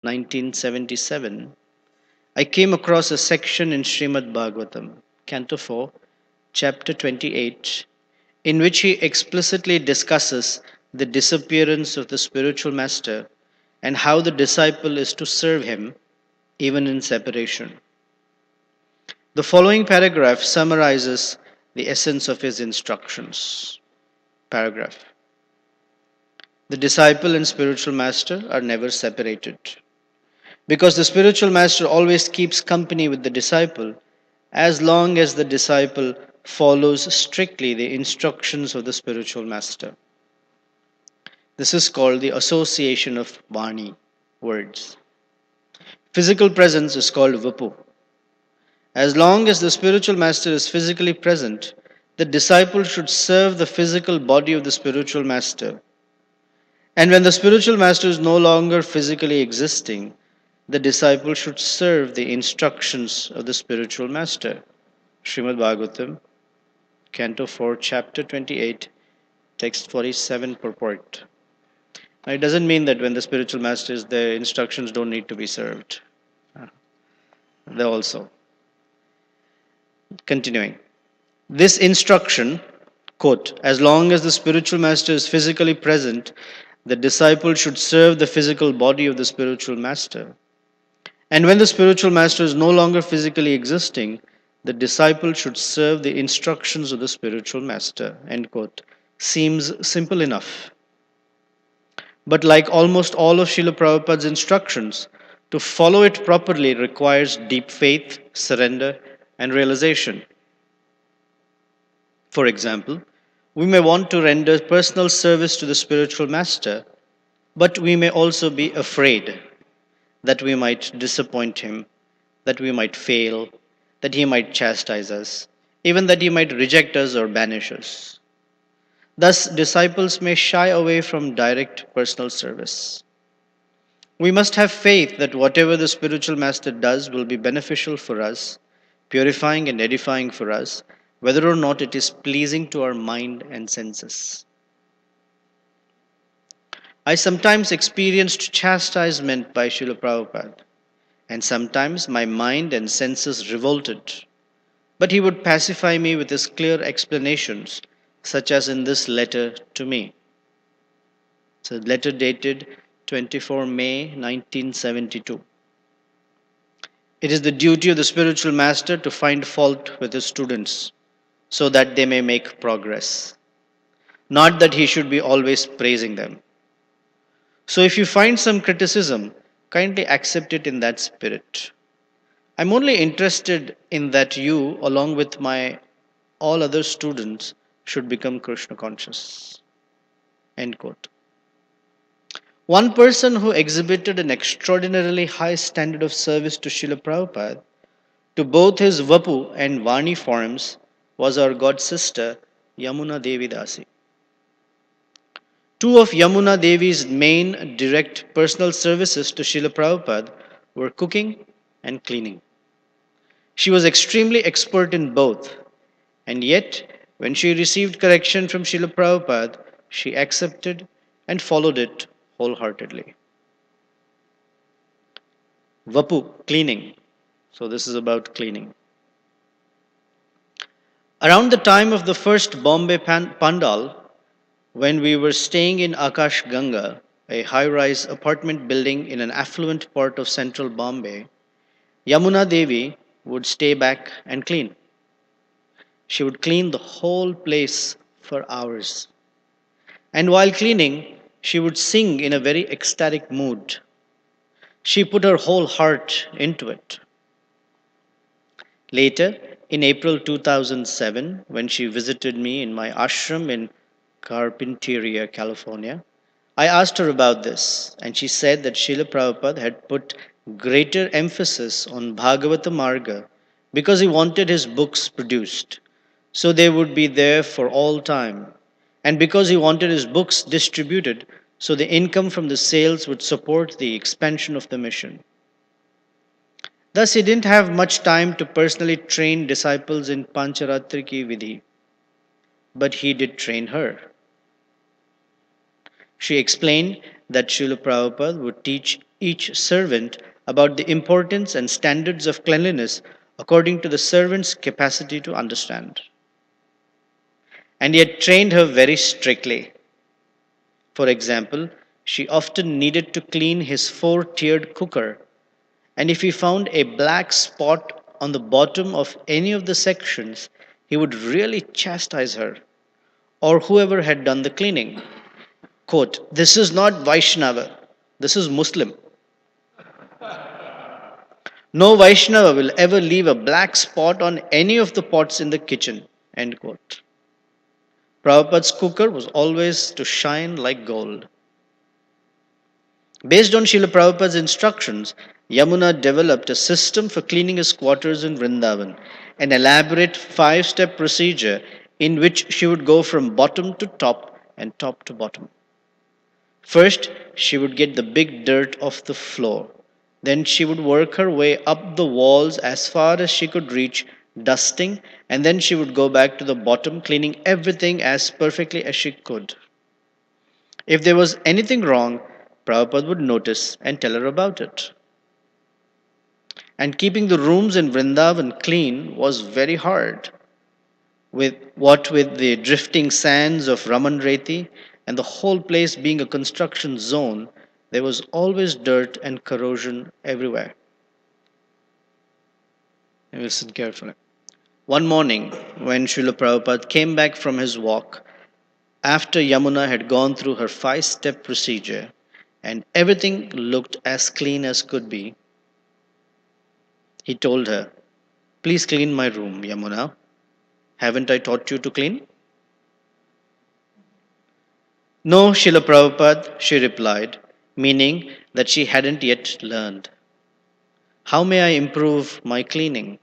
1977, I came across a section in Srimad Bhagavatam, Canto 4, Chapter 28, in which he explicitly discusses the disappearance of the spiritual master and how the disciple is to serve him even in separation. The following paragraph summarizes the essence of his instructions. Paragraph. The disciple and spiritual master are never separated. Because the spiritual master always keeps company with the disciple as long as the disciple follows strictly the instructions of the spiritual master. This is called the association of Vani, words. Physical presence is called Vapu. As long as the spiritual master is physically present, the disciple should serve the physical body of the spiritual master. And when the spiritual master is no longer physically existing, the disciple should serve the instructions of the spiritual master. Srimad Bhagavatam, Canto 4, Chapter 28, Text 47, purport. Now, it doesn't mean that when the spiritual master is there, instructions don't need to be served. They also. Continuing. This instruction, quote, as long as the spiritual master is physically present, the disciple should serve the physical body of the spiritual master. And when the spiritual master is no longer physically existing, the disciple should serve the instructions of the spiritual master, end quote. Seems simple enough. But like almost all of Srila Prabhupada's instructions, to follow it properly requires deep faith, surrender, and realization. For example, we may want to render personal service to the spiritual master, but we may also be afraid that we might disappoint him, that we might fail, that he might chastise us, even that he might reject us or banish us. Thus, disciples may shy away from direct personal service. We must have faith that whatever the spiritual master does will be beneficial for us, purifying and edifying for us, whether or not it is pleasing to our mind and senses. I sometimes experienced chastisement by Srila Prabhupada, and sometimes my mind and senses revolted. But he would pacify me with his clear explanations, such as in this letter to me. It's a letter dated 24 May 1972. It is the duty of the spiritual master to find fault with his students so that they may make progress, not that he should be always praising them. So if you find some criticism, kindly accept it in that spirit. I'm only interested in that you, along with my all other students, should become Krishna conscious. End quote. One person who exhibited an extraordinarily high standard of service to Srila Prabhupada, to both his Vapu and Vani forms, was our god sister Yamuna Devi Dasi. Two of Yamuna Devi's main direct personal services to Srila Prabhupada were cooking and cleaning. She was extremely expert in both, and yet, when she received correction from Srila Prabhupada, she accepted and followed it wholeheartedly. Vapu, cleaning. So, this is about cleaning. Around the time of the first Bombay Pandal, when we were staying in Akash Ganga, a high rise apartment building in an affluent part of central Bombay, Yamuna Devi would stay back and clean. She would clean the whole place for hours. And while cleaning, she would sing in a very ecstatic mood. She put her whole heart into it. Later, in April 2007, when she visited me in my ashram in Carpinteria, California, I asked her about this, and she said that Srila Prabhupada had put greater emphasis on Bhagavata Marga because he wanted his books produced, so they would be there for all time, and because he wanted his books distributed, so the income from the sales would support the expansion of the mission. Thus, he didn't have much time to personally train disciples in Pancharatri Ki Vidhi, but he did train her. She explained that Srila Prabhupada would teach each servant about the importance and standards of cleanliness according to the servant's capacity to understand. And he had trained her very strictly. For example, she often needed to clean his 4 tiered cooker, and if he found a black spot on the bottom of any of the sections, he would really chastise her or whoever had done the cleaning. Quote, "This is not Vaishnava, this is Muslim. No Vaishnava will ever leave a black spot on any of the pots in the kitchen." End quote. Prabhupada's cooker was always to shine like gold. Based on Srila Prabhupada's instructions, Yamuna developed a system for cleaning his quarters in Vrindavan, an elaborate 5 step procedure in which she would go from bottom to top and top to bottom. First, she would get the big dirt off the floor. Then she would work her way up the walls as far as she could reach, dusting, and then she would go back to the bottom, cleaning everything as perfectly as she could. If there was anything wrong, Prabhupada would notice and tell her about it. And keeping the rooms in Vrindavan clean was very hard. With the drifting sands of Ramanreti and the whole place being a construction zone, there was always dirt and corrosion everywhere. Listen carefully. One morning, when Srila Prabhupada came back from his walk, after Yamuna had gone through her 5 step procedure and everything looked as clean as could be, he told her, "Please clean my room, Yamuna. Haven't I taught you to clean?" "No, Srila Prabhupada," she replied, meaning that she hadn't yet learned. "How may I improve my cleaning?"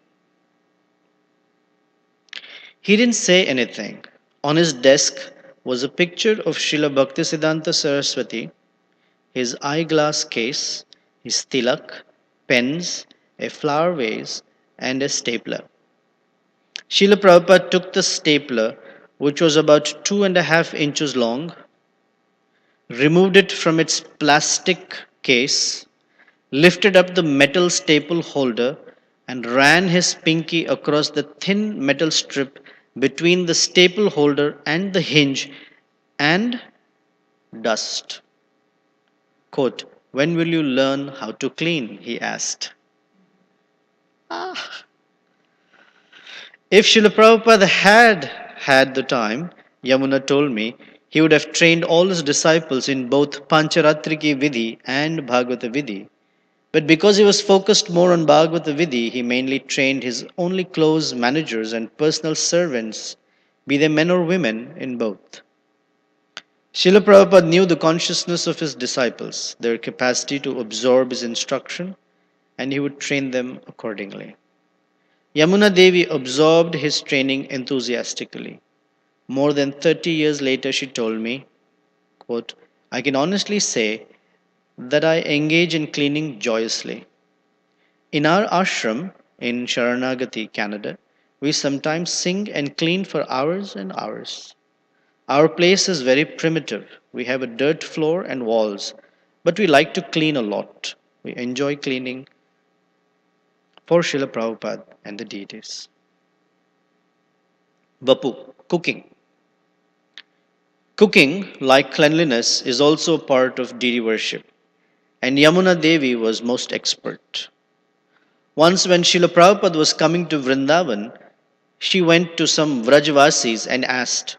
He didn't say anything. On his desk was a picture of Srila Bhaktisiddhanta Saraswati, his eyeglass case, his tilak, pens, a flower vase, and a stapler. Srila Prabhupada took the stapler, which was about 2.5 inches long, removed it from its plastic case, lifted up the metal staple holder, and ran his pinky across the thin metal strip between the staple holder and the hinge and dust. Quote, "When will you learn how to clean?" he asked. Ah. If Srila Prabhupada had had the time, Yamuna told me, he would have trained all his disciples in both Pancharatriki Vidhi and Bhagavata Vidhi. But because he was focused more on Bhagavata Vidhi, he mainly trained his only close managers and personal servants, be they men or women, in both. Srila Prabhupada knew the consciousness of his disciples, their capacity to absorb his instruction, and he would train them accordingly. Yamuna Devi absorbed his training enthusiastically. More than 30 years later, she told me, quote, "I can honestly say that I engage in cleaning joyously. In our ashram in Sharanagati, Canada, we sometimes sing and clean for hours and hours. Our place is very primitive. We have a dirt floor and walls, but we like to clean a lot. We enjoy cleaning for Srila Prabhupada and the deities." Bapu, cooking. Cooking, like cleanliness, is also part of deity worship, and Yamuna Devi was most expert. Once, when Srila Prabhupada was coming to Vrindavan, she went to some Vrajavasis and asked,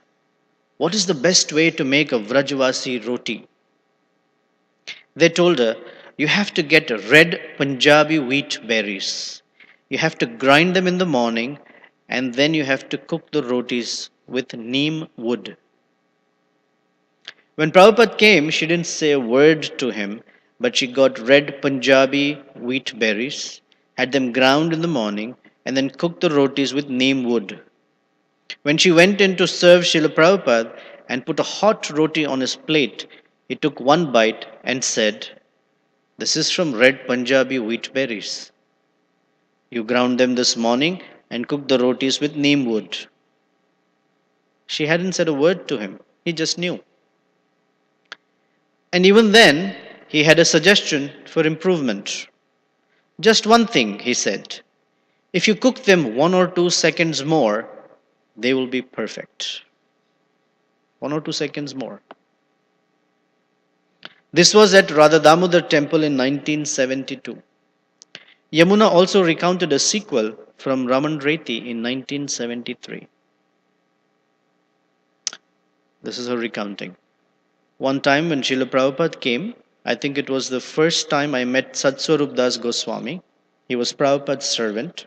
"What is the best way to make a Vrajavasi roti?" They told her, "You have to get red Punjabi wheat berries. You have to grind them in the morning, and then you have to cook the rotis with neem wood." When Prabhupada came, she didn't say a word to him, but she got red Punjabi wheat berries, had them ground in the morning, and then cooked the rotis with neem wood. When she went in to serve Srila Prabhupada and put a hot roti on his plate, he took one bite and said, "This is from red Punjabi wheat berries. You ground them this morning and cooked the rotis with neem wood." She hadn't said a word to him. He just knew. And even then, he had a suggestion for improvement. Just one thing, he said. If you cook them 1 or 2 seconds more, they will be perfect. 1 or 2 seconds more. This was at Radha Damodar temple in 1972. Yamuna also recounted a sequel from Raman Reti in 1973. This is her recounting. One time when Srila Prabhupada came, I think it was the first time I met Satswarup Das Goswami. He was Prabhupada's servant.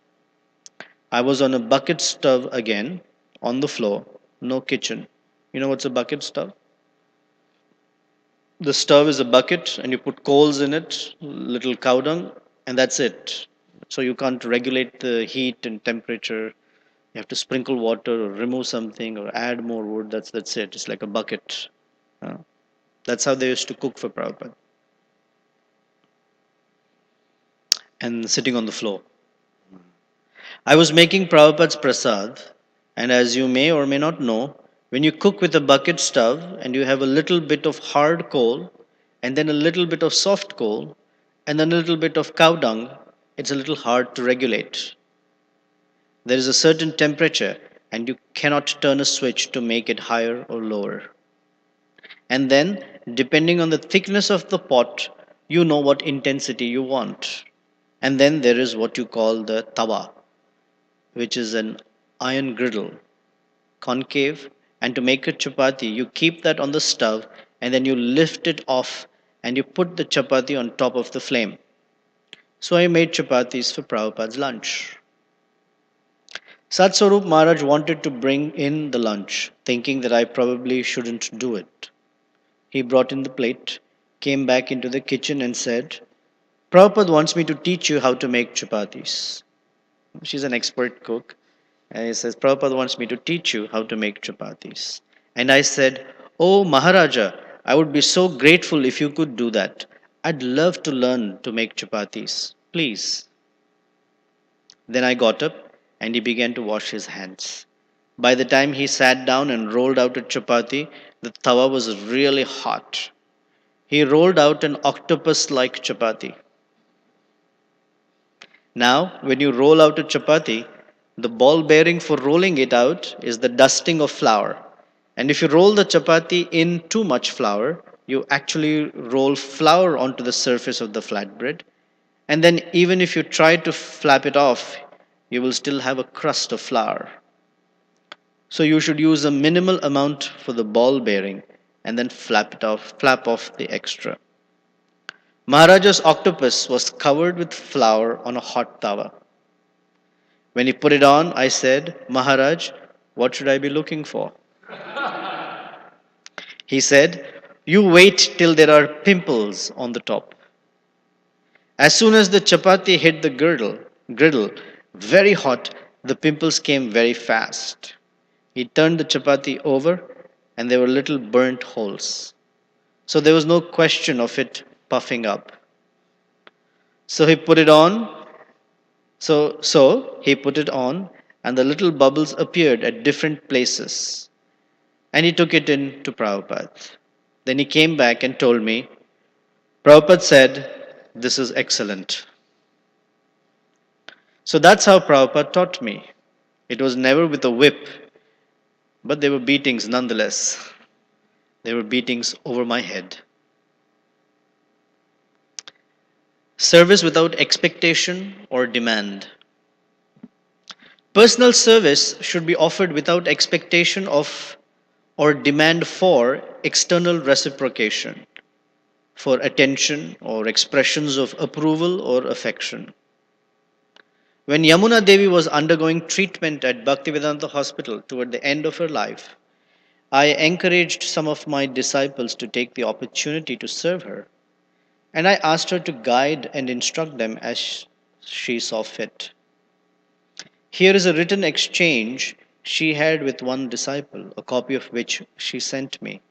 I was on a bucket stove again, on the floor, no kitchen. You know what's a bucket stove? The stove is a bucket and you put coals in it, little cow dung, and that's it. So you can't regulate the heat and temperature. You have to sprinkle water or remove something or add more wood. That's it. It's like a bucket. Uh, that's how they used to cook for Prabhupada. And sitting on the floor. I was making Prabhupada's prasad, and as you may or may not know, when you cook with a bucket stove and you have a little bit of hard coal, and then a little bit of soft coal, and then a little bit of cow dung, it's a little hard to regulate. There is a certain temperature, and you cannot turn a switch to make it higher or lower. And then, depending on the thickness of the pot, you know what intensity you want. And then there is what you call the tawa, which is an iron griddle, concave. And to make a chapati, you keep that on the stove and then you lift it off and you put the chapati on top of the flame. So I made chapatis for Prabhupada's lunch. Satswarup Maharaj wanted to bring in the lunch, thinking that I probably shouldn't do it. He brought in the plate, came back into the kitchen and said, Prabhupada wants me to teach you how to make chapatis. She's an expert cook. And he says, Prabhupada wants me to teach you how to make chapatis. And I said, Oh Maharaja, I would be so grateful if you could do that. I'd love to learn to make chapatis. Please. Then I got up and he began to wash his hands. By the time he sat down and rolled out a chapati, the tawa was really hot. He rolled out an octopus like chapati. Now, when you roll out a chapati, the ball bearing for rolling it out is the dusting of flour. And if you roll the chapati in too much flour, you actually roll flour onto the surface of the flatbread. And then, even if you try to flap it off, you will still have a crust of flour. So, you should use a minimal amount for the ball bearing and then flap off the extra. Maharaja's octopus was covered with flour on a hot tawa. When he put it on, I said, Maharaj, what should I be looking for? He said, You wait till there are pimples on the top. As soon as the chapati hit the griddle, very hot, the pimples came very fast. He turned the chapati over and there were little burnt holes. So there was no question of it puffing up. So he put it on So he put it on, and the little bubbles appeared at different places. And he took it in to Prabhupada. Then he came back and told me, Prabhupada said, This is excellent. So that's how Prabhupada taught me. It was never with a whip, but there were beatings nonetheless. There were beatings over my head. Service without expectation or demand. Personal service should be offered without expectation of or demand for external reciprocation, for attention or expressions of approval or affection. When Yamuna Devi was undergoing treatment at Bhaktivedanta Hospital toward the end of her life, I encouraged some of my disciples to take the opportunity to serve her, and I asked her to guide and instruct them as she saw fit. Here is a written exchange she had with one disciple, a copy of which she sent me.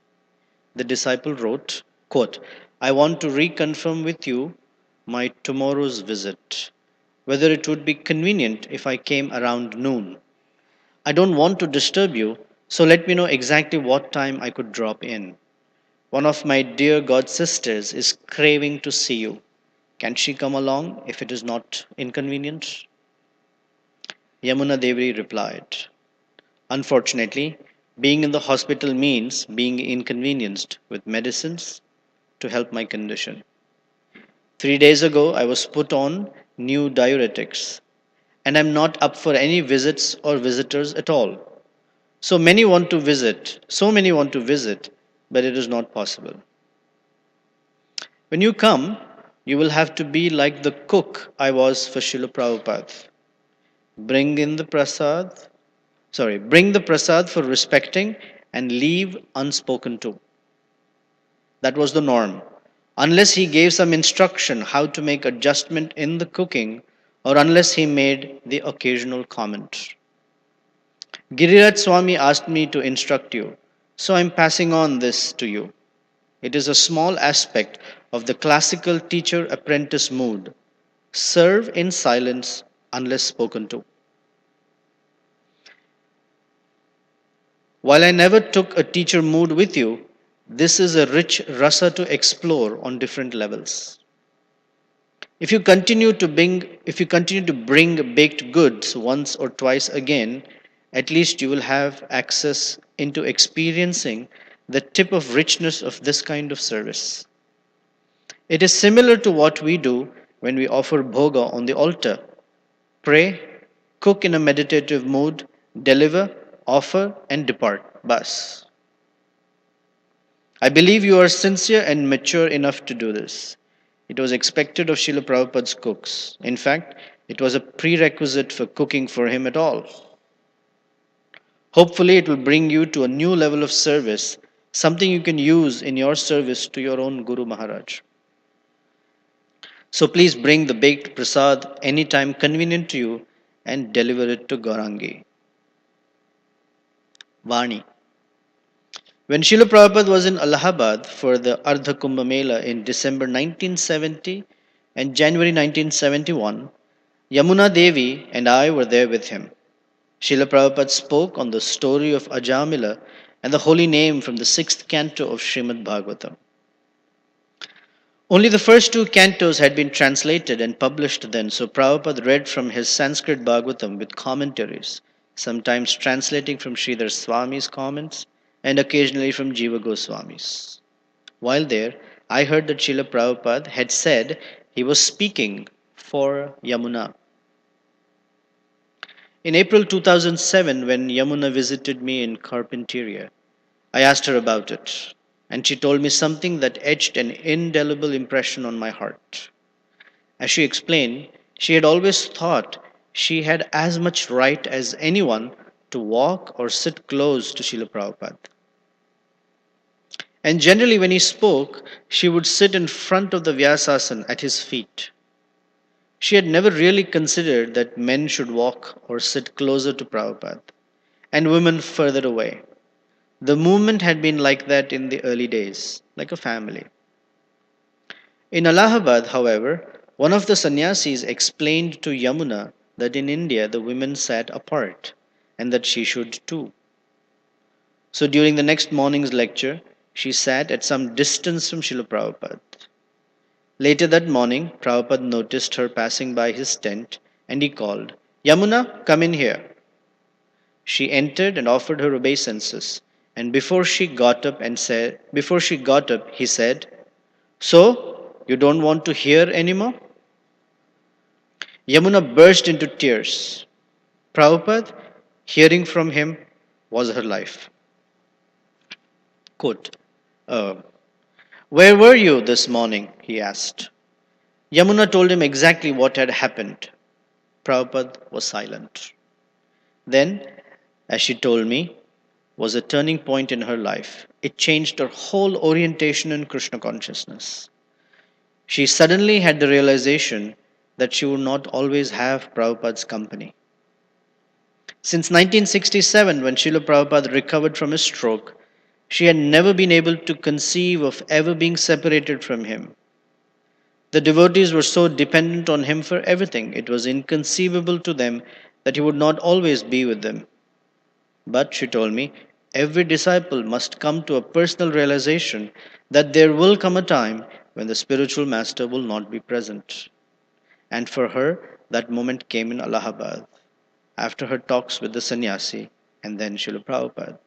The disciple wrote, quote, I want to reconfirm with you my tomorrow's visit, whether it would be convenient if I came around noon. I don't want to disturb you, so let me know exactly what time I could drop in. One of my dear god sisters is craving to see you. Can she come along if it is not inconvenient? Yamuna Devi replied, unfortunately, being in the hospital means being inconvenienced with medicines to help my condition. 3 days ago, I was put on new diuretics, and I'm not up for any visits or visitors at all. So many want to visit, but it is not possible. When you come, you will have to be like the cook I was for Srila Prabhupada. Bring in the prasad, bring the prasad for respecting and leave unspoken to. That was the norm. Unless he gave some instruction how to make adjustment in the cooking, or unless he made the occasional comment. Giriraj Swami asked me to instruct you, so I'm passing on this to you. It is a small aspect of the classical teacher apprentice mood. Serve in silence unless spoken to. While I never took a teacher mood with you, this is a rich rasa to explore on different levels. If you continue to bring baked goods once or twice again, at least you will have access into experiencing the tip of richness of this kind of service. It is similar to what we do when we offer bhoga on the altar. Pray, cook in a meditative mood, deliver, offer, and depart. Bas. I believe you are sincere and mature enough to do this. It was expected of Srila Prabhupada's cooks. In fact, it was a prerequisite for cooking for him at all. Hopefully, it will bring you to a new level of service, something you can use in your service to your own Guru Maharaj. So please bring the baked prasad anytime convenient to you and deliver it to Gaurangi. Vani. When Srila Prabhupada was in Allahabad for the Ardha Kumbh Mela in December 1970 and January 1971, Yamuna Devi and I were there with him. Srila Prabhupada spoke on the story of Ajamila and the holy name from the 6th canto of Srimad Bhagavatam. Only the first two cantos had been translated and published then, so Prabhupada read from his Sanskrit Bhagavatam with commentaries, sometimes translating from Sridhar Swami's comments and occasionally from Jiva Goswami's. While there, I heard that Srila Prabhupada had said he was speaking for Yamuna. In April 2007, when Yamuna visited me in Carpinteria, I asked her about it, and she told me something that etched an indelible impression on my heart. As she explained, she had always thought she had as much right as anyone to walk or sit close to Srila Prabhupada. And generally, when he spoke, she would sit in front of the Vyasasana at his feet. She had never really considered that men should walk or sit closer to Prabhupada and women further away. The movement had been like that in the early days, like a family. In Allahabad, however, one of the sannyasis explained to Yamuna that in India the women sat apart and that she should too. So during the next morning's lecture, she sat at some distance from Srila Prabhupada. Later that morning, Prabhupada noticed her passing by his tent and he called, Yamuna, come in here. She entered and offered her obeisances. And before she got up, he said, So, you don't want to hear anymore? Yamuna burst into tears. Prabhupada, hearing from him was her life. Quote, where were you this morning? He asked. Yamuna told him exactly what had happened. Prabhupada was silent. Then, as she told me, was a turning point in her life. It changed her whole orientation in Krishna consciousness. She suddenly had the realization that she would not always have Prabhupada's company. Since 1967, when Srila Prabhupada recovered from his stroke, she had never been able to conceive of ever being separated from him. The devotees were so dependent on him for everything, it was inconceivable to them that he would not always be with them. But, she told me, Every disciple must come to a personal realization that there will come a time when the spiritual master will not be present. And for her, that moment came in Allahabad, after her talks with the sannyasi and then Srila Prabhupada.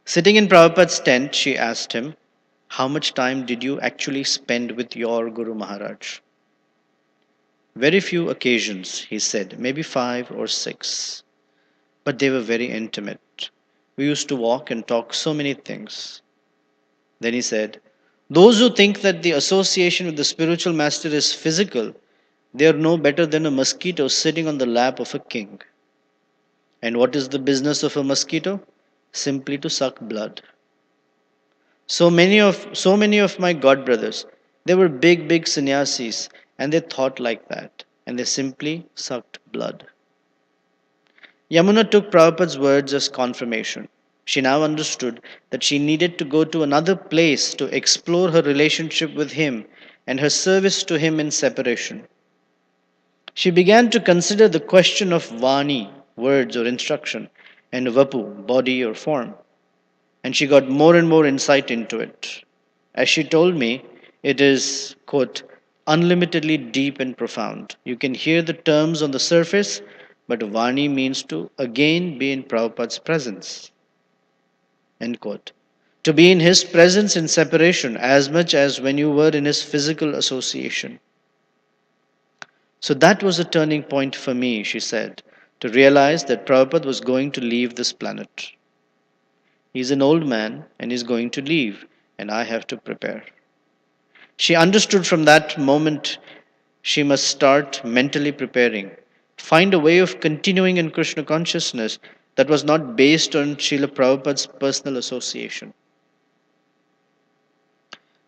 Sitting in Prabhupada's tent, she asked him, "How much time did you actually spend with your Guru Maharaj?" "Very few occasions," he said, "maybe 5 or 6. But they were very intimate. We used to walk and talk so many things." Then he said, "Those who think that the association with the spiritual master is physical, they are no better than a mosquito sitting on the lap of a king. And what is the business of a mosquito? Simply to suck blood. So many of my god brothers, they were big sannyasis, and they thought like that, and they simply sucked blood." Yamuna took Prabhupada's words as confirmation. She now understood that she needed to go to another place to explore her relationship with him and her service to him in separation. She began to consider the question of Vani, words or instruction, and Vapu, body or form, and she got more and more insight into it. As she told me, it is, quote, unlimitedly deep and profound. You can hear the terms on the surface, but Vani means to again be in Prabhupada's presence, end quote. To be in his presence in separation as much as when you were in his physical association. So that was a turning point for me, she said, to realize that Prabhupada was going to leave this planet. He's an old man and he's going to leave, and I have to prepare. She understood from that moment she must start mentally preparing, find a way of continuing in Krishna consciousness that was not based on Srila Prabhupada's personal association.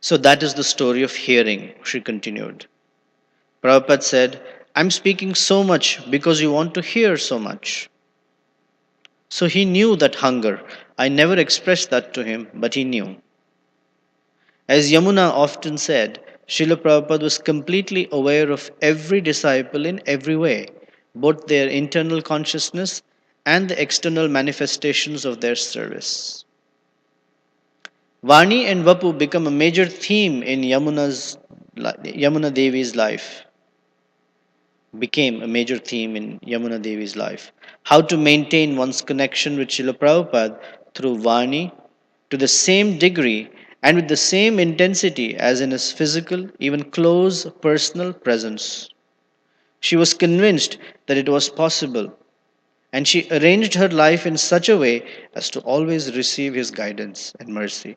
So that is the story of hearing, she continued. Prabhupada said, "I'm speaking so much because you want to hear so much." So he knew that hunger. I never expressed that to him, but he knew. As Yamuna often said, Srila Prabhupada was completely aware of every disciple in every way, both their internal consciousness and the external manifestations of their service. Vani and Vapu become a major theme in Yamuna Devi's life. Became a major theme in Yamuna Devi's life. How to maintain one's connection with Srila Prabhupada through Vani to the same degree and with the same intensity as in his physical, even close personal presence. She was convinced that it was possible, and she arranged her life in such a way as to always receive his guidance and mercy,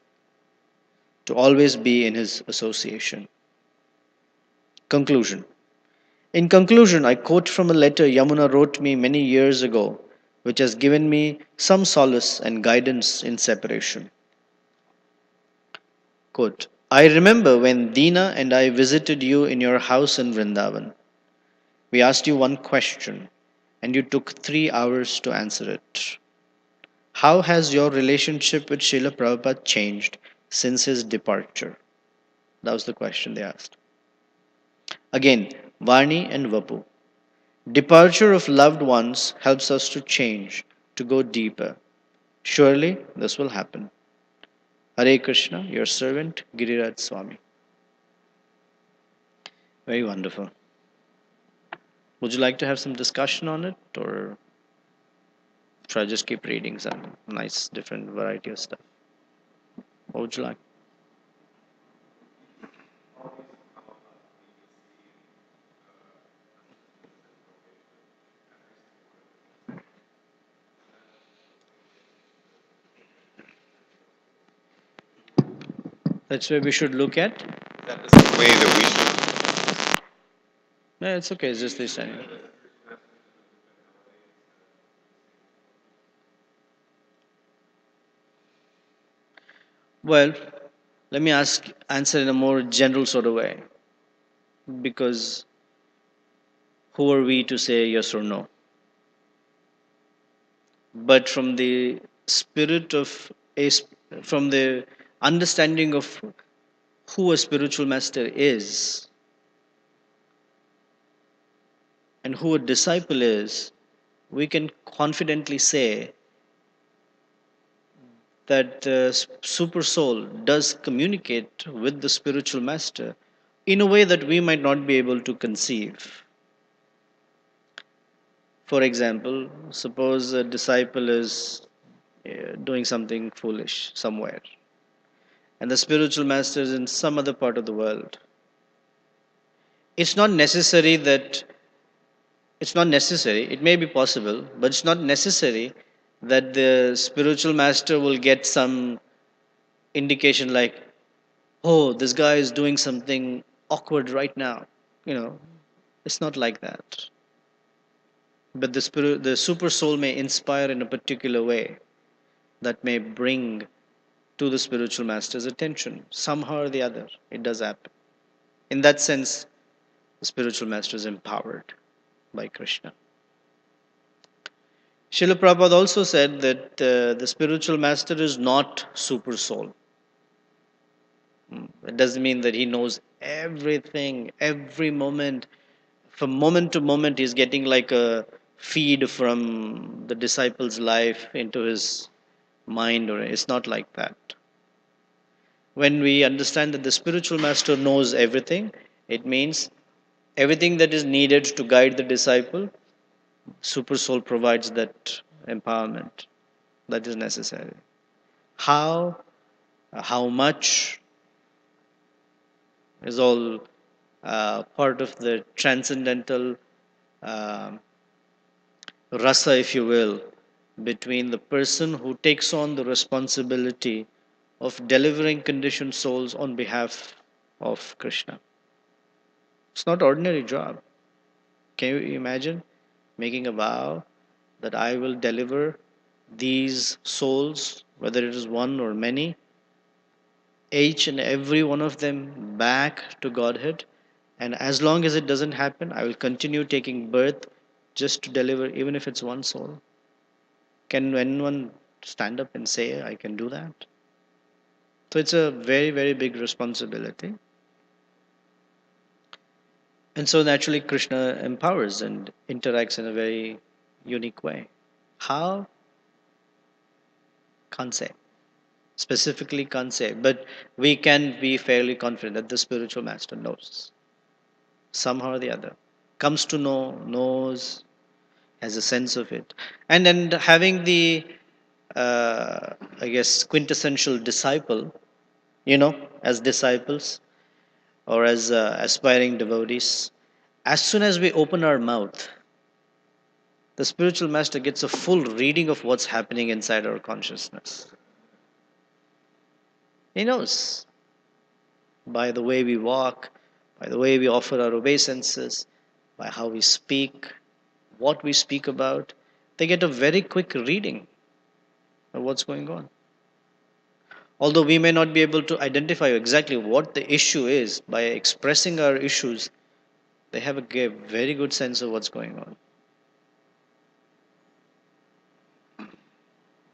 to always be in his association. Conclusion. In conclusion, I quote from a letter Yamuna wrote me many years ago, which has given me some solace and guidance in separation. Quote, "I remember when Dina and I visited you in your house in Vrindavan. We asked you one question, and you took 3 hours to answer it. How has your relationship with Srila Prabhupada changed since his departure?" That was the question they asked. Again, Vani and Vapu. Departure of loved ones helps us to change, to go deeper. Surely this will happen. Hare Krishna, your servant, Giriraj Swami. Very wonderful. Would you like to have some discussion on it, or should I just keep reading some nice, different variety of stuff? What would you like? That's where we should look at. That is the way that we should. No, it's okay. It's just this time. Well, let me answer in a more general sort of way, because who are we to say yes or no? But from the spirit of from the understanding of who a spiritual master is and who a disciple is, we can confidently say that super soul does communicate with the spiritual master in a way that we might not be able to conceive. For example, suppose a disciple is doing something foolish somewhere, and the spiritual master is in some other part of the world. It's not necessary that it's not necessary, it may be possible, but it's not necessary that the spiritual master will get some indication like, oh, this guy is doing something awkward right now. You know, it's not like that. But the super soul may inspire in a particular way that may bring to the spiritual master's attention somehow or the other. It does happen. In that sense, the spiritual master is empowered by Krishna. Srila Prabhupada also said that the spiritual master is not super soul. It doesn't mean that he knows everything, every moment. From moment to moment, he's getting like a feed from the disciple's life into his mind, or it's not like that. When we understand that the spiritual master knows everything, it means everything that is needed to guide the disciple, super soul provides that empowerment that is necessary. How, how much is all part of the transcendental um rasa, if you will, between the person who takes on the responsibility of delivering conditioned souls on behalf of Krishna. It's not ordinary job. Can you imagine making a vow that I will deliver these souls, whether it is one or many, each and every one of them back to Godhead? And as long as it doesn't happen, I will continue taking birth just to deliver, even if it's one soul. Can anyone stand up and say, I can do that? So it's a very, very big responsibility. And so naturally, Krishna empowers and interacts in a very unique way. How? Can't say. Specifically, can't say. But we can be fairly confident that the spiritual master knows somehow or the other. Comes to know, knows, has a sense of it. And then having the, I guess, quintessential disciple, as disciples or as aspiring devotees, as soon as we open our mouth, the spiritual master gets a full reading of what's happening inside our consciousness. He knows by the way we walk, by the way we offer our obeisances, by how we speak, what we speak about. They get a very quick reading of what's going on. Although we may not be able to identify exactly what the issue is, by expressing our issues, they have a very good sense of what's going on.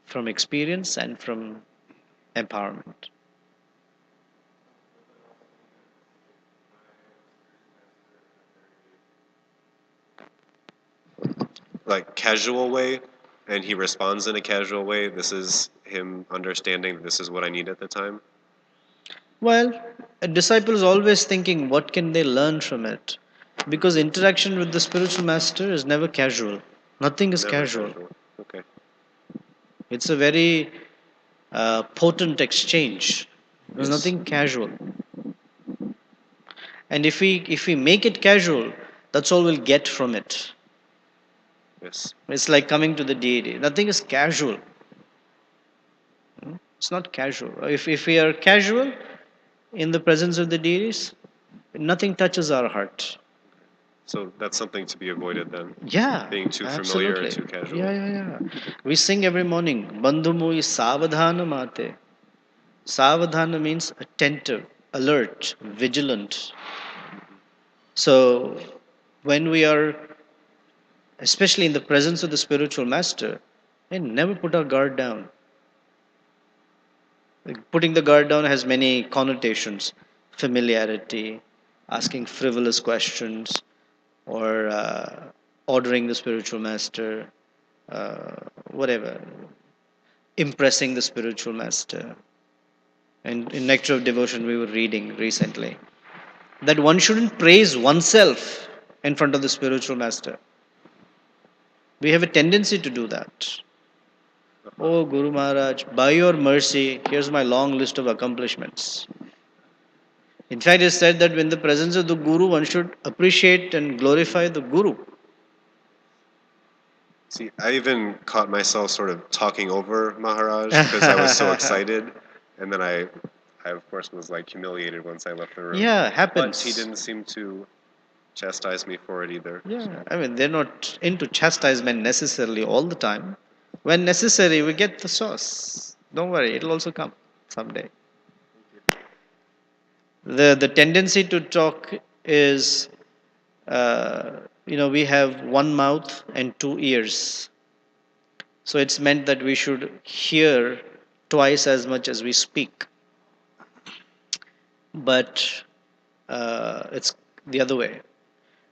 From experience and from empowerment. Like casual way, and he responds in a casual way. This is him understanding that this is what I need at the time. Well, a disciple is always thinking, what can they learn from it? Because interaction with the spiritual master is never casual. Nothing is Never casual. casual. Okay. It's a very potent exchange. There's Yes. nothing casual. And if we make it casual, that's all we'll get from it. Yes. It's like coming to the deity. Nothing is casual. It's not casual. If we are casual in the presence of the deities, nothing touches our heart. So that's something to be avoided then. Yeah, Being too familiar or absolutely. too casual. Yeah. We sing every morning, Bandhu Mui Savadhana Mate. Savadhana means attentive, alert, vigilant. So when we are, especially in the presence of the spiritual master, we never put our guard down. Like, putting the guard down has many connotations: familiarity, asking frivolous questions, or ordering the spiritual master, whatever. impressing the spiritual master. And in Nectar of Devotion, we were reading recently that one shouldn't praise oneself in front of the spiritual master. We have a tendency to do that. Oh, Guru Maharaj, by your mercy, here's my long list of accomplishments. In fact, it said that in the presence of the Guru, one should appreciate and glorify the Guru. See, I even caught myself sort of talking over Maharaj because I was so excited, and then I of course was like humiliated once I left the room. Yeah, But he happens. didn't seem to chastise me for it either. Yeah, I mean, they're not into chastisement necessarily all the time. When necessary, we get the sauce. Don't worry, it'll also come someday. The tendency to talk is, we have one mouth and two ears. So it's meant that we should hear twice as much as we speak. But it's the other way.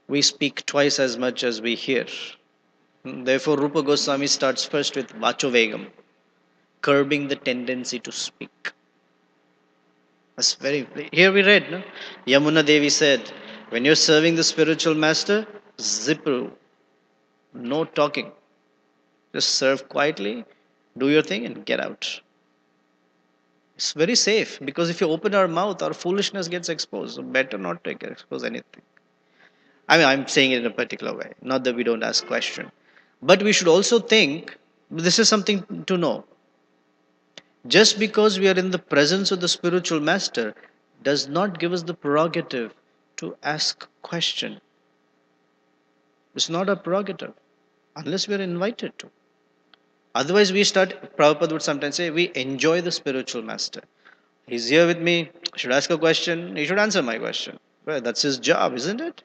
We speak twice as much as we hear. Therefore, Rupa Goswami starts first with Vachovegam, curbing the tendency to speak. That's very. Here we read, no? Yamuna Devi said, when you're serving the spiritual master, zipru, no talking. Just serve quietly, do your thing, and get out. It's very safe because if you open our mouth, our foolishness gets exposed. So better not to expose anything. I mean, I'm saying it in a particular way. Not that we don't ask question, but we should also think. This is something to know. Just because we are in the presence of the spiritual master does not give us the prerogative to ask question. It's not a prerogative unless we are invited to. Otherwise, we start. Prabhupada would sometimes say, we enjoy the spiritual master. He's here with me. I should ask a question. He should answer my question. Well, that's his job, isn't it?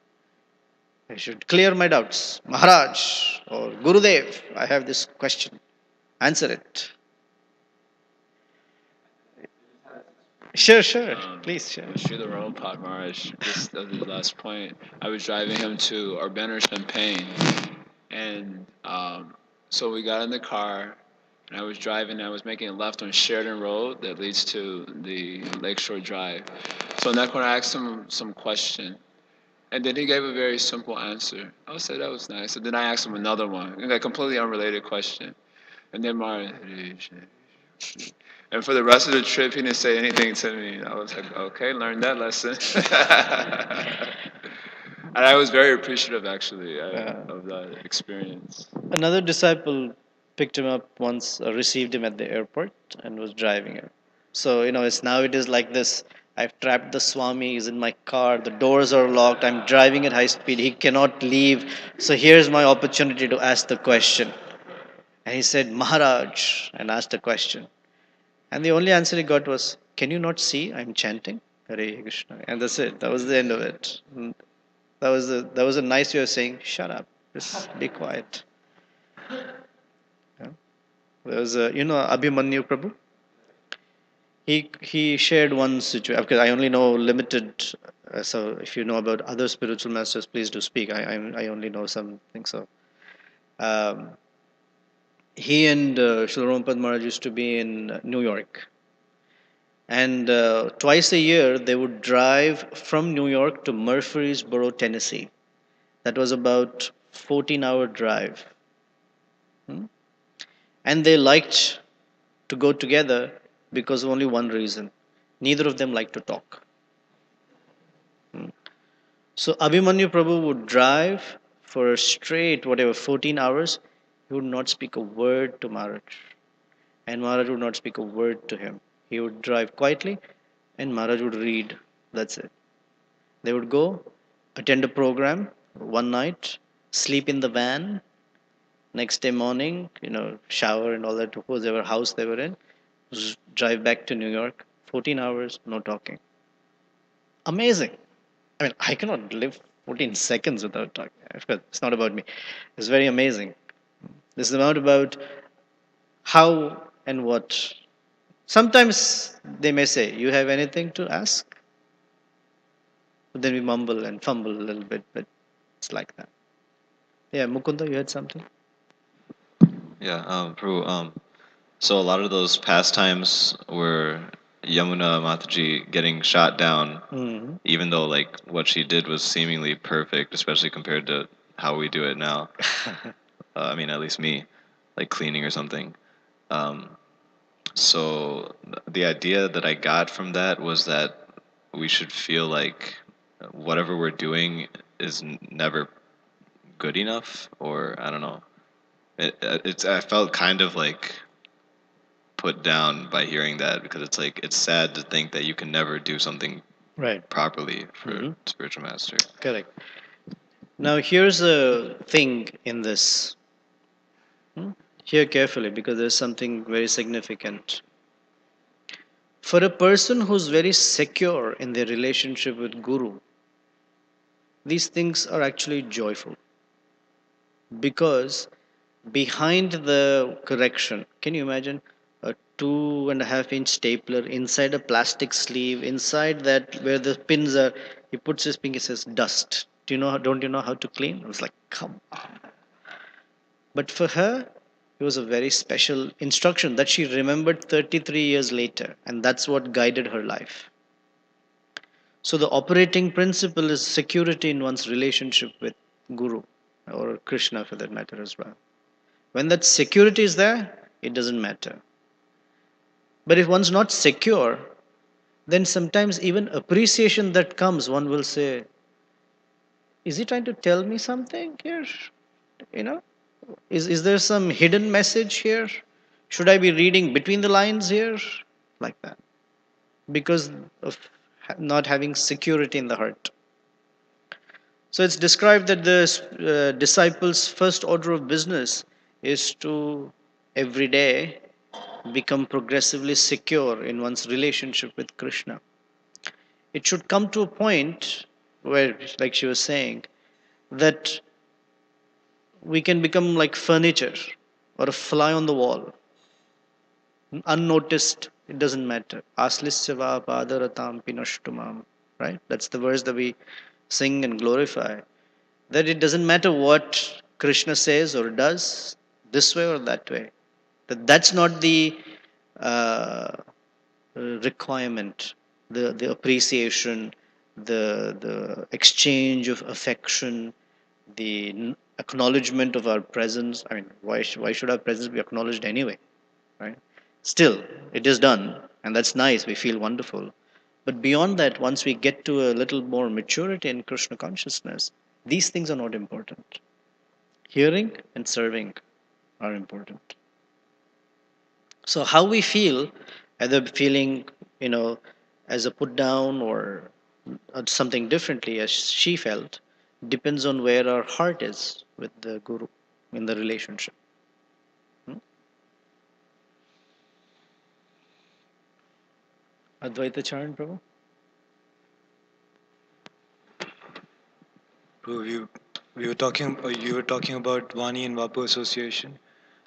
He should clear my doubts. Maharaj or Gurudev, I have this question. Answer it. Sure, sure. Please, sure. Srila Prabhupada Maharaj, just of the last point, I was driving him to Urbana Champaign, and so we got in the car, and I was driving. I was making a left on Sheridan Road that leads to the Lakeshore Drive. So in that corner, I asked him some question, and then he gave a very simple answer. I said that was nice. And then I asked him another one, a completely unrelated question, and then Maharaj. And for the rest of the trip, he didn't say anything to me. I was like, okay, learned that lesson. And I was very appreciative, actually, of that experience. Another disciple picked him up once, received him at the airport, and was driving him. So, it's now it is like this. I've trapped the Swami, he's in my car, the doors are locked, I'm driving at high speed, he cannot leave. So, here's my opportunity to ask the question. And he said, Maharaj, and asked a question. And the only answer he got was, can you not see I'm chanting? Hare Krishna. And that's it. That was the end of it. That was a nice way of saying, shut up. Just be quiet. Yeah. There was a, Abhimanyu Prabhu. He shared one situation because I only know limited. So if you know about other spiritual masters, please do speak. I only know something. So um, he and Srila Prabhupada Maharaj used to be in New York, and twice a year they would drive from New York to Murfreesboro, Tennessee. That was about 14-hour drive. Hmm? And they liked to go together because of only one reason. Neither of them liked to talk. Hmm. So Abhimanyu Prabhu would drive for a straight, whatever, 14 hours. He would not speak a word to Maharaj. And Maharaj would not speak a word to him. He would drive quietly and Maharaj would read. That's it. They would go, attend a program one night, sleep in the van. Next day morning, shower and all that to whoever house they were in, drive back to New York, 14 hours, no talking. Amazing. I mean, I cannot live 14 seconds without talking. Of course, it's not about me. It's very amazing. This is not about how and what. Sometimes they may say, you have anything to ask? But then we mumble and fumble a little bit, but it's like that. Yeah, Mukunda, you had something? Yeah, Prabhu. So a lot of those pastimes were Yamuna Mataji getting shot down, even though like what she did was seemingly perfect, especially compared to how we do it now. I mean, at least me, like cleaning or something. Um, so the idea that I got from that was that we should feel like whatever we're doing is never good enough, or I don't know. It's I felt kind of like put down by hearing that because it's like it's sad to think that you can never do something Right. properly for spiritual master. Correct. Now, here's a thing in this. Hear carefully because there's something very significant. For a person who's very secure in their relationship with Guru, these things are actually joyful because behind the correction, can you imagine a 2.5 inch stapler inside a plastic sleeve, inside that where the pins are, he puts his finger, he says, dust. Don't you know how to clean? I was like, come on. But for her, it was a very special instruction that she remembered 33 years later, and that's what guided her life. So the operating principle is security in one's relationship with Guru or Krishna for that matter as well. When that security is there, it doesn't matter. But if one's not secure, then sometimes even appreciation that comes, one will say, is he trying to tell me something here? You know, is there some hidden message here? Should I be reading between the lines here? Like that. Because of not having security in the heart. So it's described that the disciples' first order of business is to every day become progressively secure in one's relationship with Krishna. It should come to a point where, like she was saying, that we can become like furniture or a fly on the wall, unnoticed. It doesn't matter. Aslisyava padaratam pinashtumam. Right? That's the verse that we sing and glorify. That it doesn't matter what Krishna says or does, this way or that way. That's not the uh, requirement, the appreciation, the exchange of affection, the acknowledgement of our presence. I mean, why should our presence be acknowledged anyway, right? Still, it is done, and that's nice. We feel wonderful. But beyond that, once we get to a little more maturity in Krishna consciousness, these things are not important. Hearing and serving are important. So how we feel, either feeling, you know, as a put down or something differently as she felt, depends on where our heart is with the Guru in the relationship. Hmm? Advaita Charan, Prabhu? Bro, we were talking. You were talking about Vani and Vapu association,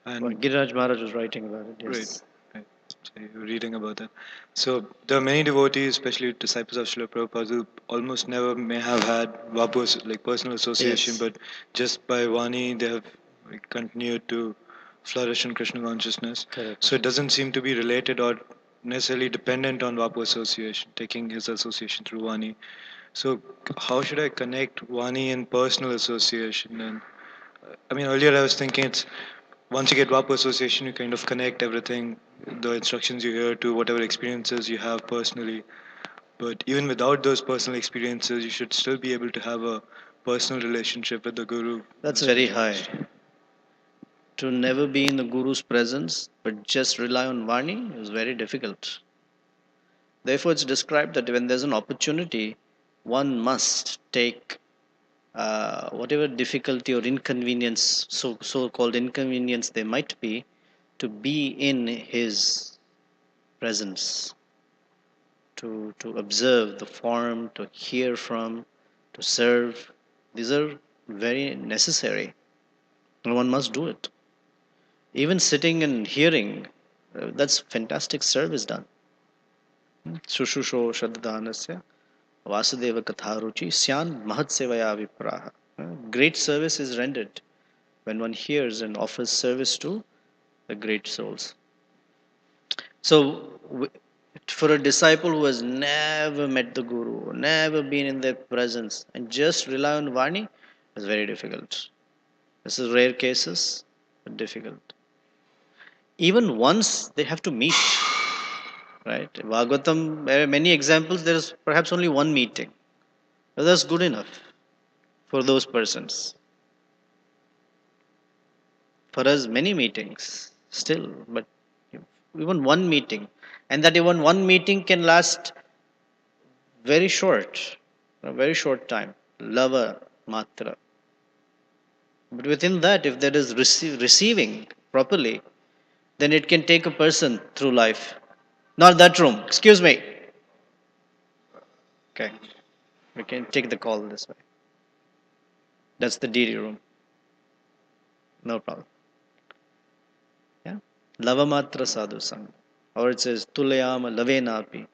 Well, and Giriraj Maharaj was writing about it, right, yes. right. So you were reading about that. So there are many devotees, especially disciples of Srila Prabhupada, who almost never may have had Vapu like personal association, Yes, but just by Vani they have like, continued to flourish in Krishna consciousness. So correct. it doesn't seem to be related or necessarily dependent on Vapu association, taking his association through Vani. So how should I connect Vani and personal association? And I mean, earlier I was thinking it's once you get WAP association, you kind of connect everything, the instructions you hear to whatever experiences you have personally. But even without those personal experiences, you should still be able to have a personal relationship with the Guru. That's That's what very I high. understand. To never be in the Guru's presence but just rely on Vani is very difficult. Therefore, it's described that when there's an opportunity, one must take whatever difficulty or inconvenience, so-called inconvenience there might be in his presence, to observe the form, to hear from, to serve. These are very necessary, and one must do it. Even sitting and hearing, that's fantastic service done. Shushusho Shraddhanasya Vasudeva Katharuchi Syan Mahat Sevaya Vipraha. Great service is rendered when one hears and offers service to the great souls. So, for a disciple who has never met the Guru, never been in their presence, and just rely on Vani, is very difficult. This is rare cases, but difficult. Even once they have to meet, right? Bhagavatam, many examples, there is perhaps only one meeting. But that's good enough for those persons. For us, many meetings still, but even one meeting. And that even one meeting can last very short, a very short time. Lava matra. But within that, if there is receiving properly, then it can take a person through life. Not that room. Excuse me. Okay. We can take the call this way. That's the DD room. No problem. Yeah. Lavamatra sadhu sang. Or it says Tulayama Lavenapi.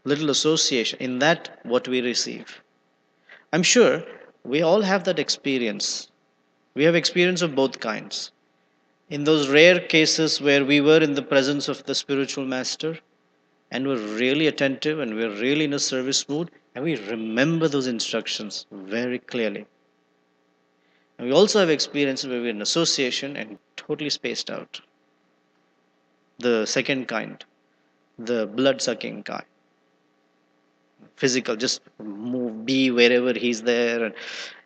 Little association. In that, what we receive. I'm sure we all have that experience. We have experience of both kinds. In those rare cases where we were in the presence of the spiritual master and were really attentive and we're really in a service mood and we remember those instructions very clearly. And we also have experiences where we're in association and totally spaced out. The second kind, the blood sucking kind, physical, just move, be wherever he's there,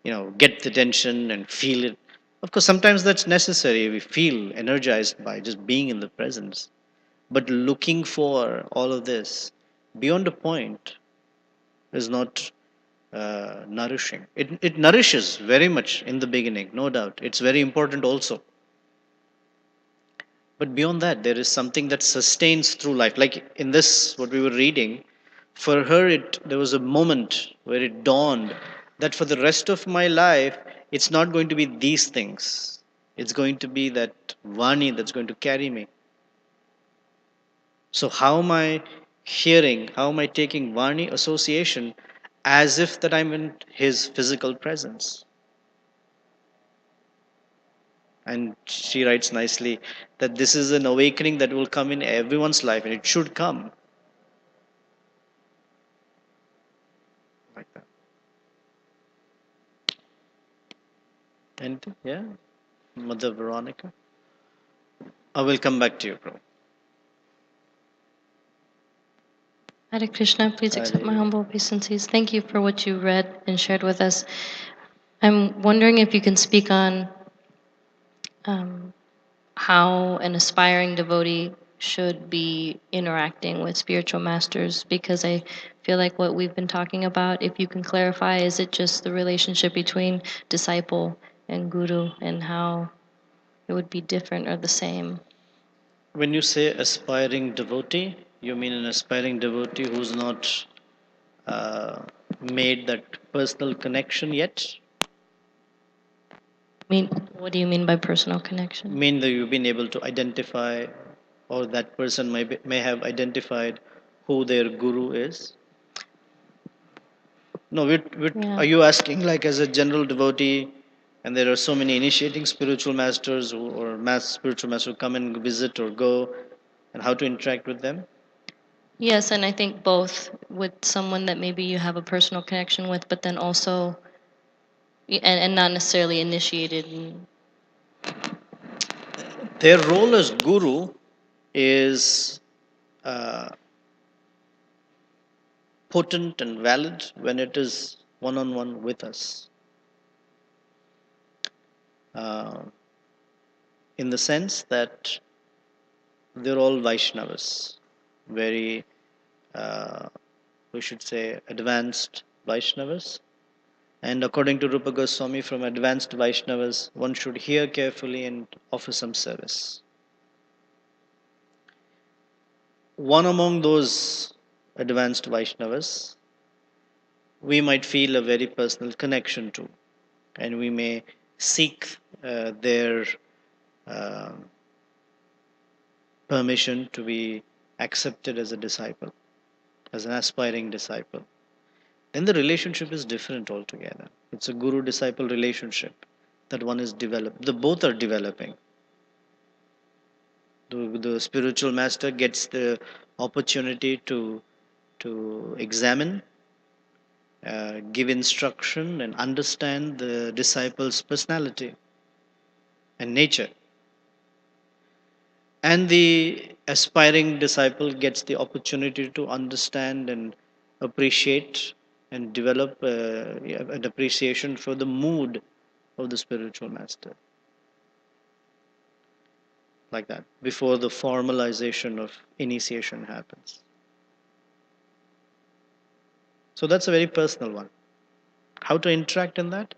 and get the tension and feel it. Of course, sometimes that's necessary. We feel energized by just being in the presence. But looking for all of this beyond a point is not nourishing. It nourishes very much in the beginning, no doubt. It's very important also. But beyond that, there is something that sustains through life. Like in this, what we were reading, for her, there was a moment where it dawned that for the rest of my life, it's not going to be these things. It's going to be that Vani that's going to carry me. So how am I hearing? How am I taking Vani association as if that I'm in his physical presence? And she writes nicely that this is an awakening that will come in everyone's life, and it should come like that. And yeah, Mother Veronica, I will come back to you, bro. Hare Krishna, please accept my Hare. humble obeisances. Thank you for what you read and shared with us. I'm wondering if you can speak on um, how an aspiring devotee should be interacting with spiritual masters, because I feel like what we've been talking about, if you can clarify, is it just the relationship between disciple and guru and how it would be different or the same? When you say aspiring devotee, you mean an aspiring devotee who's not uh, made that personal connection yet? What do you mean by personal connection? Mean that you've been able to identify, or that person may have identified who their guru is? No, Yeah. are you asking like as a general devotee, and there are so many initiating spiritual masters or spiritual masters who come and visit or go, and how to interact with them? Yes, and I think both with someone that maybe you have a personal connection with, but then also, and not necessarily initiated. Their role as guru is uh, potent and valid when it is one on one with us. Uh, in the sense that they're all Vaishnavas, very, uh, we should say, advanced Vaishnavas. And according to Rupa Goswami, from advanced Vaishnavas, one should hear carefully and offer some service. One among those advanced Vaishnavas, we might feel a very personal connection to, and we may seek their uh, permission to be accepted as a disciple, as an aspiring disciple. Then the relationship is different altogether. It's a guru disciple relationship that one is developed. The both are developing. The spiritual master gets the opportunity to examine, give instruction, and understand the disciple's personality and nature. And the aspiring disciple gets the opportunity to understand and appreciate and develop an appreciation for the mood of the spiritual master, like that, before the formalization of initiation happens. So that's a very personal one. How to interact in that?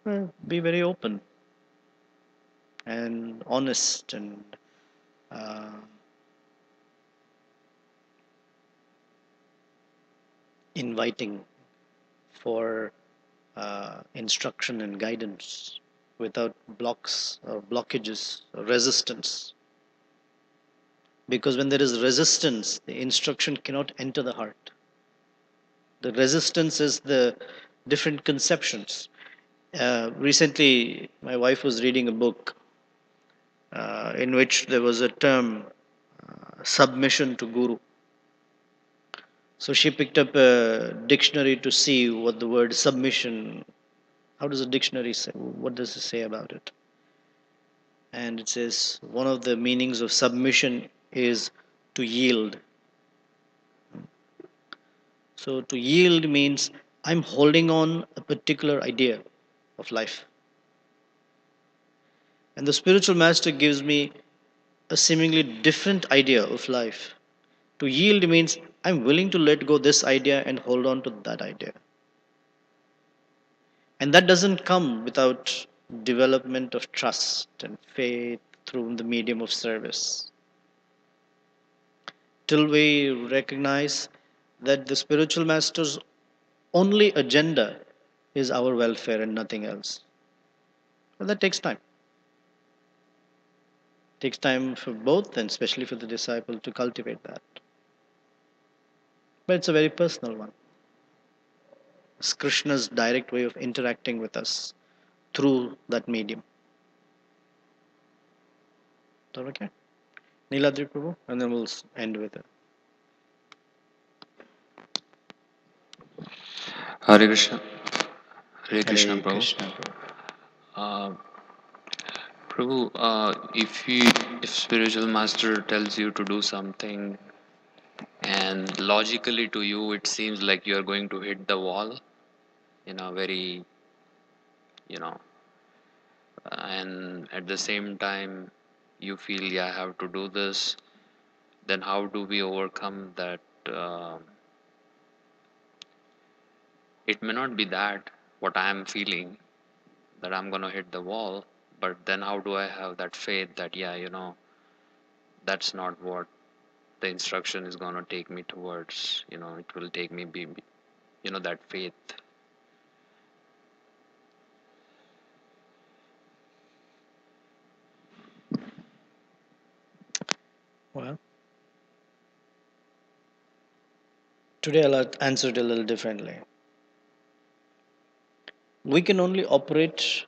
Well, be very open and honest and uh, inviting for instruction and guidance without blocks or blockages or resistance. Because when there is resistance, the instruction cannot enter the heart. The resistance is the different conceptions. Recently, my wife was reading a book in which there was a term, submission to Guru. So she picked up a dictionary to see what the word submission, how does a dictionary say, what does it say about it? And it says one of the meanings of submission is to yield. So to yield means I'm holding on a particular idea of life. And the spiritual master gives me a seemingly different idea of life. To yield means I'm willing to let go this idea and hold on to that idea. And that doesn't come without development of trust and faith through the medium of service. Till we recognize that the spiritual master's only agenda is our welfare and nothing else. Well, that takes time. It takes time for both and especially for the disciple to cultivate that. But it's a very personal one. It's Krishna's direct way of interacting with us through that medium. Is that okay? Niladri Prabhu, and then we'll end with it. Hare Krishna. Hare Krishna, Hare Prabhu. Krishna Prabhu. Uh, Prabhu, if spiritual master tells you to do something, and logically to you it seems like you are going to hit the wall in a very, you know, and at the same time you feel, yeah, I have to do this, then how do we overcome that? It may not be that what I am feeling, that I'm gonna hit the wall, but then how do I have that faith that, yeah, that's not what the instruction is gonna take me towards. It will take me that faith. Well, today I'll answer it a little differently. We can only operate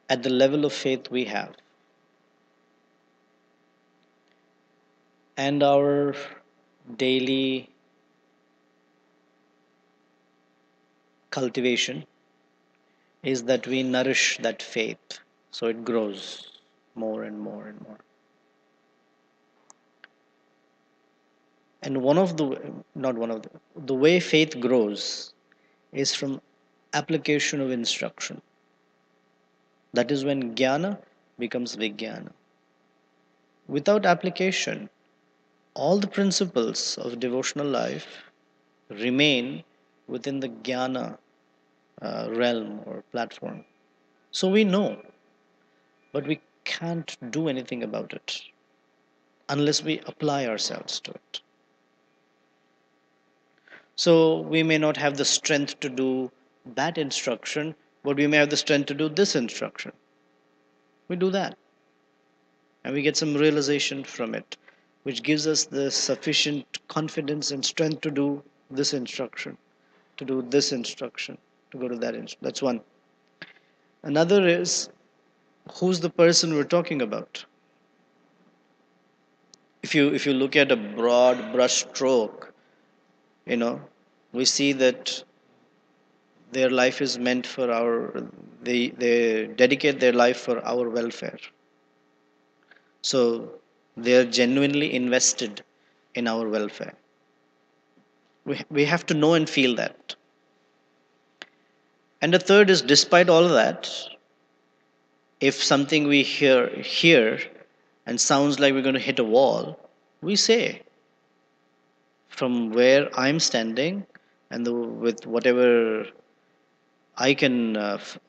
at the level of faith we have. And our daily cultivation is that we nourish that faith so it grows more and more and more. And the way faith grows is from application of instruction. That is when jnana becomes vijnana. Without application, all the principles of devotional life remain within the jnana realm or platform. So we know, but we can't do anything about it unless we apply ourselves to it. So we may not have the strength to do that instruction, but we may have the strength to do this instruction. We do that. And we get some realization from it, which gives us the sufficient confidence and strength to do this instruction, to do this instruction, to go to that instruction. That's one. Another is, who's the person we're talking about? if you look at a broad brush stroke, you know, we see that their life is meant for our, they dedicate their life for our welfare. So they are genuinely invested in our welfare. We have to know and feel that. And the third is, despite all of that, if something we hear and sounds like we're going to hit a wall, we say, from where I'm standing and with whatever I can,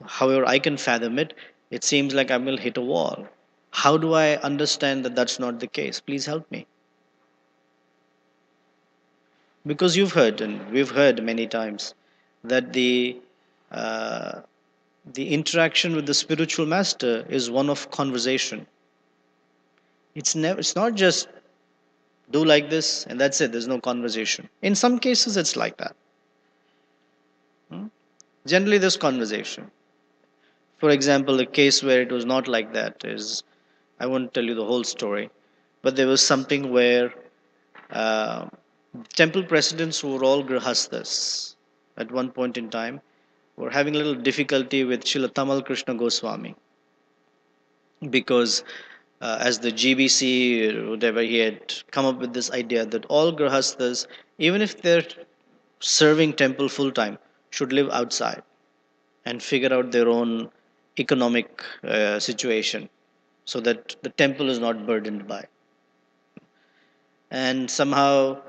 however I can fathom it, it seems like I will hit a wall. How do I understand that that's not the case? Please help me. Because you've heard, and we've heard many times, that uh, the interaction with the spiritual master is one of conversation. It's not just do like this and that's it. There's no conversation. In some cases, it's like that. Hmm? Generally, there's conversation. For example, a case where it was not like that is, I won't tell you the whole story, but there was something where uh, temple presidents who were all grihasthas at one point in time were having a little difficulty with Srila Tamal Krishna Goswami because as the GBC, or whatever, he had come up with this idea that all grihasthas, even if they're serving temple full time, should live outside and figure out their own economic situation so that the temple is not burdened by. And somehow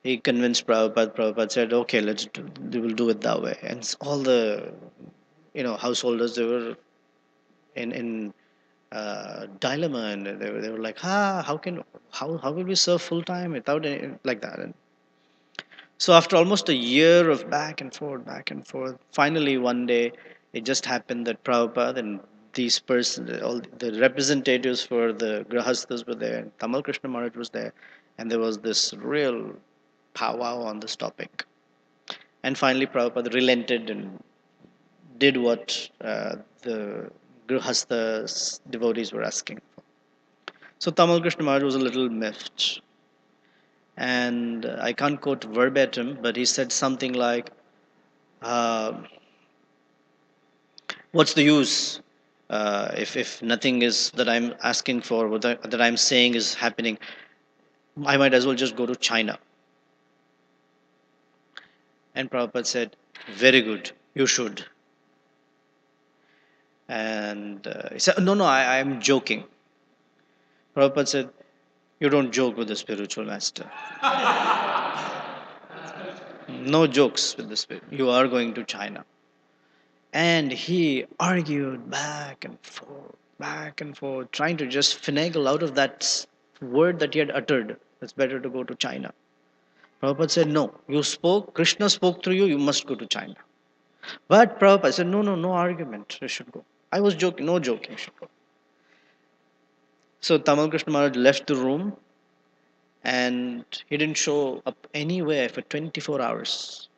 he convinced Prabhupada. Prabhupada said, "Okay, we will do it that way." And all the householders, they were in dilemma, and they were like, how will we serve full time without any, like that? And so after almost a year of back and forth, finally one day it just happened that Prabhupada and these persons, all the representatives for the Grahasthas were there, and Tamal Krishna Maharaj was there, and there was this real powwow on this topic. And finally Prabhupada relented and did what the Grihastha devotees were asking. So Tamal Krishna Maharaj was a little miffed. And I can't quote verbatim, but he said something like, uh, what's the use if nothing is that I'm asking for, or that I'm saying is happening? I might as well just go to China. And Prabhupada said, very good, you should. And he said, no, no, I'm joking. Prabhupada said, you don't joke with the spiritual master. No jokes with the spirit. You are going to China. And he argued back and forth, trying to just finagle out of that word that he had uttered. It's better to go to China. Prabhupada said, no, you spoke, Krishna spoke through you, you must go to China. But Prabhupada said, no, no, no argument, you should go. I was joking, no joking, you should go. So Tamal Krishna Maharaj left the room and he didn't show up anywhere for 24 hours.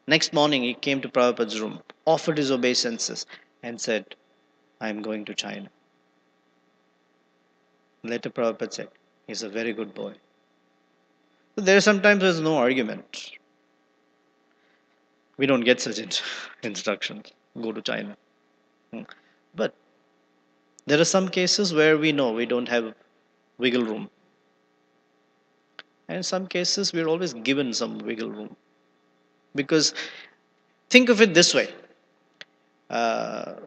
Next morning, he came to Prabhupada's room, offered his obeisances, and said, I am going to China. Later, Prabhupada said, he's a very good boy. So there sometimes there's no argument. We don't get such instructions. Go to China. But there are some cases where we know we don't have wiggle room. And in some cases, we're always given some wiggle room. Because think of it this way. Or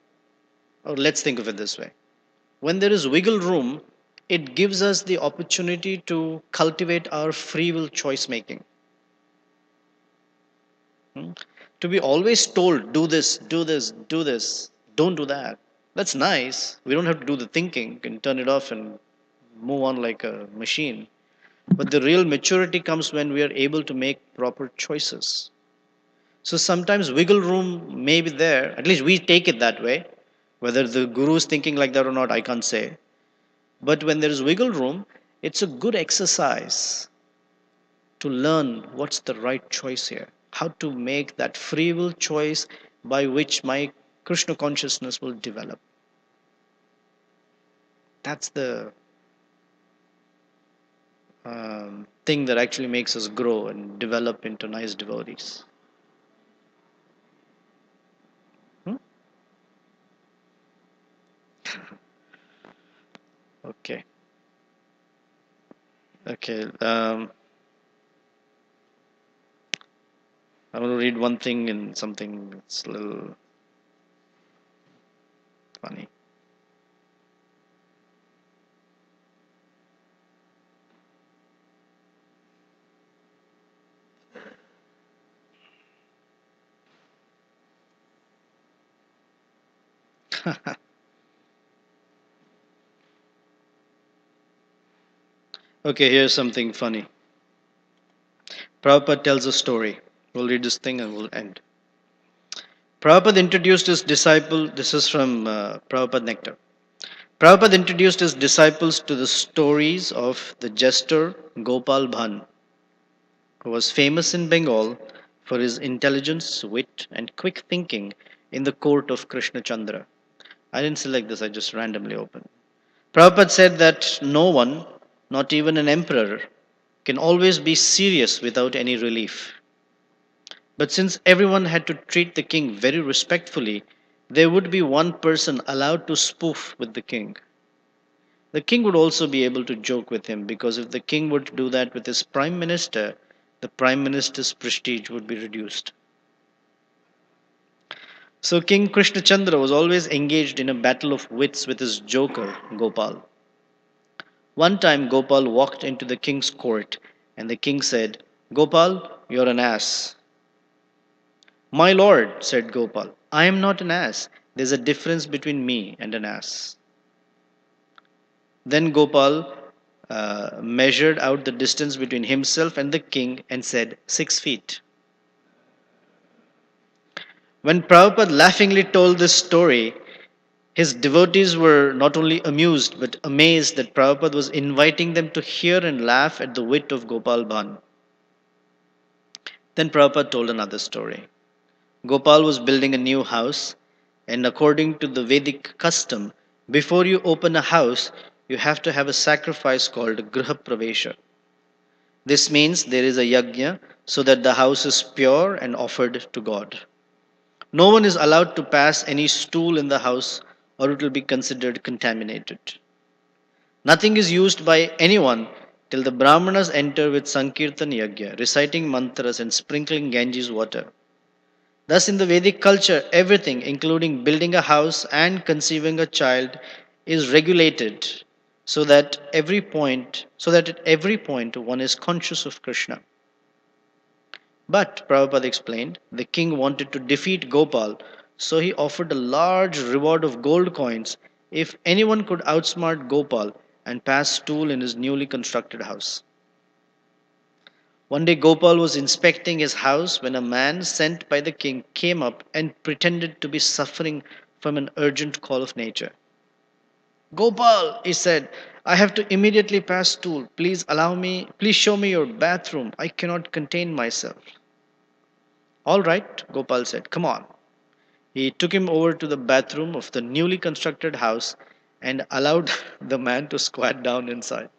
let's think of it this way. When there is wiggle room, it gives us the opportunity to cultivate our free will choice making. To be always told, do this, do this, do this, don't do that. That's nice. We don't have to do the thinking. We can turn it off and move on like a machine. But the real maturity comes when we are able to make proper choices. So sometimes wiggle room may be there. At least we take it that way. Whether the guru is thinking like that or not, I can't say. But when there is wiggle room, it's a good exercise to learn what's the right choice here. How to make that free will choice by which my Krishna consciousness will develop. That's the thing that actually makes us grow and develop into nice devotees. Hmm? Okay. Okay. I'm going to read one thing and something that's a little funny. Okay, here's something funny. Prabhupada tells a story. We'll read this thing and we'll end. Prabhupada introduced his disciple, this is from Prabhupada Nectar. Prabhupada introduced his disciples to the stories of the jester Gopal Bhan, who was famous in Bengal for his intelligence, wit, and quick thinking in the court of Krishna Chandra. I didn't select this, I just randomly opened. Prabhupada said that no one, not even an emperor, can always be serious without any relief. But since everyone had to treat the king very respectfully, there would be one person allowed to spoof with the king. The king would also be able to joke with him because if the king were to do that with his prime minister, the prime minister's prestige would be reduced. So King Krishna Chandra was always engaged in a battle of wits with his joker, Gopal. One time Gopal walked into the king's court and the king said, Gopal, you're an ass. My lord, said Gopal, I am not an ass. There's a difference between me and an ass. Then Gopal measured out the distance between himself and the king and said, 6 feet. When Prabhupada laughingly told this story, his devotees were not only amused but amazed that Prabhupada was inviting them to hear and laugh at the wit of Gopal Bhan. Then Prabhupada told another story. Gopal was building a new house, and according to the Vedic custom, before you open a house, you have to have a sacrifice called Griha Pravesha. This means there is a yajna so that the house is pure and offered to God. No one is allowed to pass any stool in the house or it will be considered contaminated. Nothing is used by anyone till the Brahmanas enter with Sankirtan Yajna, reciting mantras and sprinkling Ganges water. Thus, in the Vedic culture, everything, including building a house and conceiving a child, is regulated so that at every point one is conscious of Krishna. But, Prabhupada explained, the king wanted to defeat Gopal, so he offered a large reward of gold coins if anyone could outsmart Gopal and pass stool in his newly constructed house. One day Gopal was inspecting his house when a man sent by the king came up and pretended to be suffering from an urgent call of nature. Gopal, he said, I have to immediately pass stool. Please show me your bathroom. I cannot contain myself. All right, Gopal said, come on. He took him over to the bathroom of the newly constructed house and allowed the man to squat down inside.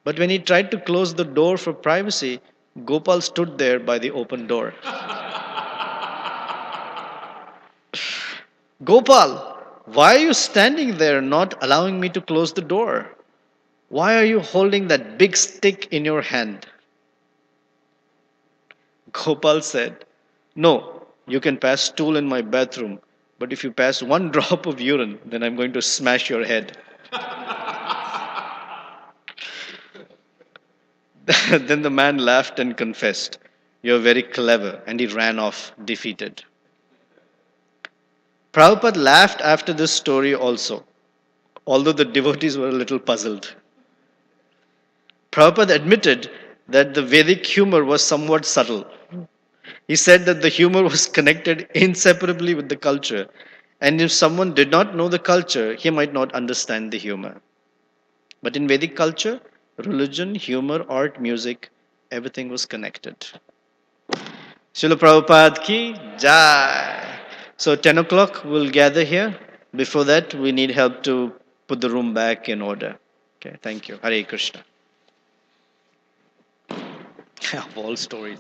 But when he tried to close the door for privacy, Gopal stood there by the open door. Gopal, why are you standing there not allowing me to close the door? Why are you holding that big stick in your hand? Gopal said, no, you can pass stool in my bathroom, but if you pass one drop of urine, then I'm going to smash your head. Then the man laughed and confessed, you're very clever, and he ran off defeated. Prabhupada laughed after this story also, although the devotees were a little puzzled. Prabhupada admitted that the Vedic humor was somewhat subtle. He said that the humor was connected inseparably with the culture, and if someone did not know the culture, he might not understand the humor. But in Vedic culture, religion, humor, art, music, everything was connected. Srila Prabhupada ki jai. So 10 o'clock we'll gather here. Before that, we need help to put the room back in order. Okay, thank you. Hare Krishna. Of all stories.